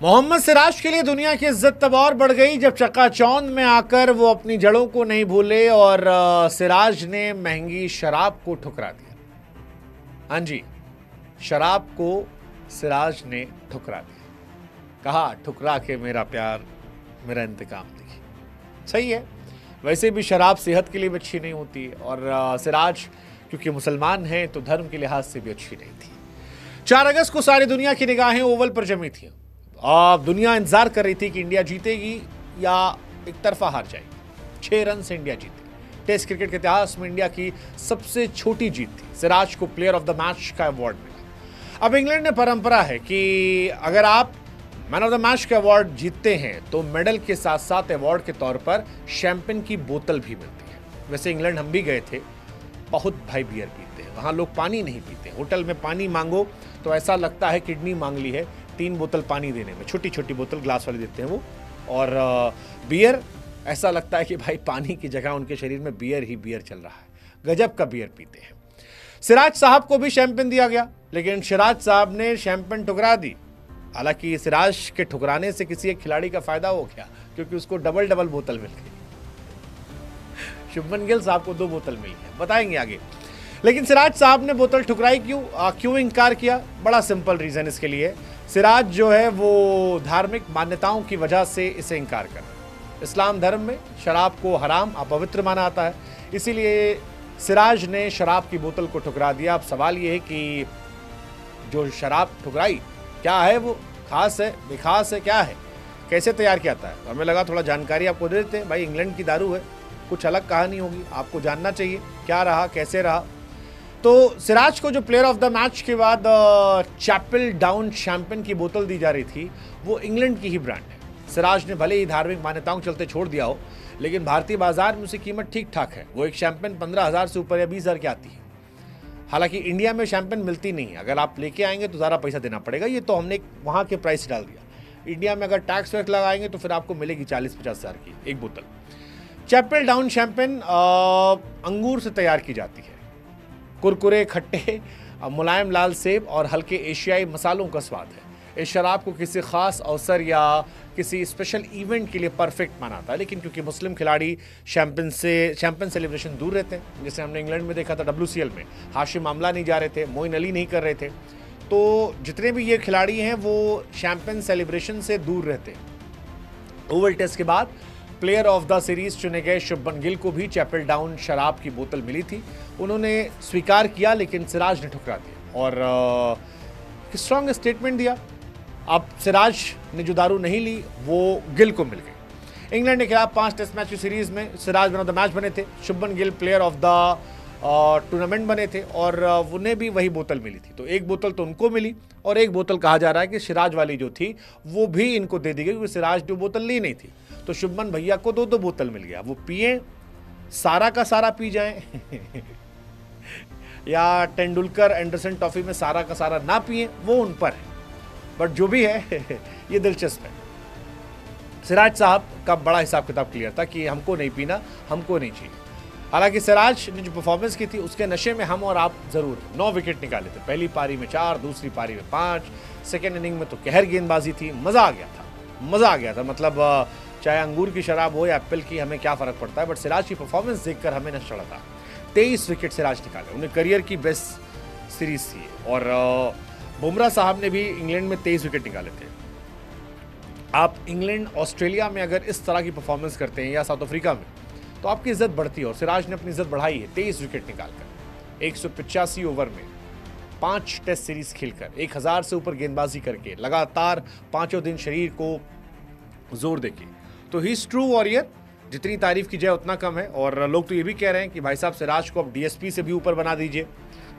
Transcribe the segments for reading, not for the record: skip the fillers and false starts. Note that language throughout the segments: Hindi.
मोहम्मद सिराज के लिए दुनिया की इज्जत तब और बढ़ गई जब चकाचौंध में आकर वो अपनी जड़ों को नहीं भूले और सिराज ने महंगी शराब को ठुकरा दिया। हाँ जी, शराब को सिराज ने ठुकरा दिया। कहा ठुकरा के मेरा प्यार मेरा इंतकाम देखिए। सही है, वैसे भी शराब सेहत के लिए भी अच्छी नहीं होती और सिराज क्योंकि मुसलमान हैं तो धर्म के लिहाज से भी अच्छी नहीं थी। 4 अगस्त को सारी दुनिया की निगाहें ओवल पर जमी थी। दुनिया इंतजार कर रही थी कि इंडिया जीतेगी या एक तरफा हार जाएगी। 6 रन से इंडिया जीती। टेस्ट क्रिकेट के इतिहास में इंडिया की सबसे छोटी जीत थी। सिराज को प्लेयर ऑफ द मैच का अवार्ड मिला। अब इंग्लैंड में परंपरा है कि अगर आप मैन ऑफ द मैच का अवार्ड जीतते हैं तो मेडल के साथ साथ अवार्ड के तौर पर शैंपेन की बोतल भी मिलती है। वैसे इंग्लैंड हम भी गए थे, बहुत भाई बियर पीते हैं वहाँ, लोग पानी नहीं पीते। होटल में पानी मांगो तो ऐसा लगता है किडनी मांग ली है 3 बोतल पानी देने में। छोटी छोटी बोतल ग्लास वाली देते हैं वो। और बियर ऐसा लगता है कि भाई पानी की जगह उनके शरीर में बियर ही बियर चल रहा है। गजब का बियर पीते हैं। सिराज साहब को भी शैंपेन दिया गया, लेकिन सिराज साहब ने शैंपेन ठुकरा दी। हालांकि सिराज के ठुकराने से किसी एक खिलाड़ी का फायदा हो गया, क्योंकि उसको डबल बोतल मिल गई। शुभमन गिल साहब को 2 बोतल मिल गया, बताएंगे आगे। लेकिन सिराज साहब ने बोतल ठुकराई क्यों इनकार किया? बड़ा सिंपल रीजन इसके लिए। सिराज जो है वो धार्मिक मान्यताओं की वजह से इसे इनकार कर रहा है। इस्लाम धर्म में शराब को हराम अपवित्र माना जाता है, इसीलिए सिराज ने शराब की बोतल को ठुकरा दिया। अब सवाल ये है कि जो शराब ठुकराई क्या है, वो खास है बेखास है, क्या है, कैसे तैयार किया जाता है? तो हमें लगा थोड़ा जानकारी आपको दे देते हैं। भाई इंग्लैंड की दारू है, कुछ अलग कहानी होगी, आपको जानना चाहिए क्या रहा कैसे रहा। तो सिराज को जो प्लेयर ऑफ द मैच के बाद चैपल डाउन शैंपेन की बोतल दी जा रही थी, वो इंग्लैंड की ही ब्रांड है। सिराज ने भले ही धार्मिक मान्यताओं के चलते छोड़ दिया हो, लेकिन भारतीय बाजार में उसकी कीमत ठीक ठाक है। वो एक शैंपेन 15,000 से ऊपर या 20,000 की आती है। हालांकि इंडिया में शैंपेन मिलती नहीं है, अगर आप लेके आएंगे तो ज़्यादा पैसा देना पड़ेगा। ये तो हमने वहाँ के प्राइस डाल दिया। इंडिया में अगर टैक्स वैक्स लगाएंगे तो फिर आपको मिलेगी 40-50 हज़ार की एक बोतल। चैपल डाउन शैंपेन अंगूर से तैयार की जाती है। कुरकुरे, खट्टे, मुलायम लाल सेब और हल्के एशियाई मसालों का स्वाद है। इस शराब को किसी खास अवसर या किसी स्पेशल इवेंट के लिए परफेक्ट माना था, लेकिन क्योंकि मुस्लिम खिलाड़ी शैंपेन सेलिब्रेशन दूर रहते हैं, जैसे हमने इंग्लैंड में देखा था WCL में हाशिम आमला नहीं जा रहे थे, मोइन अली नहीं कर रहे थे, तो जितने भी ये खिलाड़ी हैं वो शैंपेन सेलिब्रेशन से दूर रहते हैं। ओवल टेस्ट के बाद प्लेयर ऑफ द सीरीज चुने गए शुभमन गिल को भी चैपल डाउन शराब की बोतल मिली थी। उन्होंने स्वीकार किया, लेकिन सिराज ने ठुकरा दिया और स्ट्रॉन्ग स्टेटमेंट दिया। अब सिराज ने जो दारू नहीं ली वो गिल को मिल गई। इंग्लैंड के खिलाफ 5 टेस्ट मैच की सीरीज में Siraj man of the match बने थे, Shubman Gill player of the tournament बने थे और उन्हें भी वही बोतल मिली थी। तो एक बोतल तो उनको मिली और एक बोतल कहा जा रहा है कि सिराज वाली जो थी वो भी इनको दे दी गई, क्योंकि सिराज जो बोतल ली नहीं थी। तो शुभमन भैया को 2 बोतल मिल गया। वो पिए, सारा का सारा पी जाएं या तेंदुलकर एंडरसन ट्रॉफी में सारा का सारा ना पिए, वो उन पर है। बट जो भी है ये दिलचस्प है। सिराज साहब का बड़ा हिसाब किताब क्लियर था कि हमको नहीं पीना, हमको नहीं चाहिए। हालांकि सिराज ने जो परफॉर्मेंस की थी उसके नशे में हम और आप जरूर 9 विकेट निकाले थे। पहली पारी में 4, दूसरी पारी में 5, सेकेंड इनिंग में तो कहर गेंदबाजी थी। मज़ा आ गया था। मतलब चाहे अंगूर की शराब हो या एप्पल की, हमें क्या फ़र्क पड़ता है। बट सिराज की परफॉर्मेंस देखकर हमें नशा चढ़ा था। 23 विकेट सिराज निकाले, उन्हें करियर की बेस्ट सीरीज थी। और बुमराह साहब ने भी इंग्लैंड में 23 विकेट निकाले थे। आप इंग्लैंड ऑस्ट्रेलिया में अगर इस तरह की परफॉर्मेंस करते हैं या साउथ अफ्रीका में, तो आपकी इज्जत बढ़ती है। और सिराज ने अपनी इज्जत बढ़ाई है 23 विकेट निकालकर, 185 ओवर में 5 टेस्ट सीरीज खेलकर, 1000 से ऊपर गेंदबाजी करके, लगातार 5 दिन शरीर को जोर देके। तो ही इज ट्रू वॉरियर। जितनी तारीफ की जाए उतना कम है। और लोग तो ये भी कह रहे हैं कि भाई साहब सिराज को अब DSP से भी ऊपर बना दीजिए,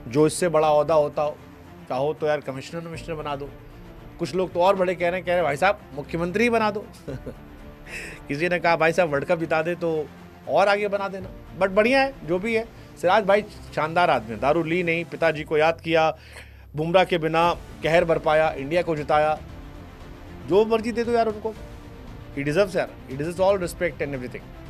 जो इससे बड़ा ओहदा होता हो, चाहो तो यार कमिश्नर बना दो। कुछ लोग तो और बड़े कह रहे हैं भाई साहब मुख्यमंत्री बना दो किसी ने कहा भाई साहब वर्ल्ड कप जिता दे तो और आगे बना देना। बट बढ़िया है जो भी है। सिराज भाई शानदार आदमी, दारू ली नहीं, पिताजी को याद किया, बुमराह के बिना कहर बरपाया, इंडिया को जिताया। जो मर्जी दे दो यार उनको, ही डिजर्व्स यार, ही deserves all respect and everything.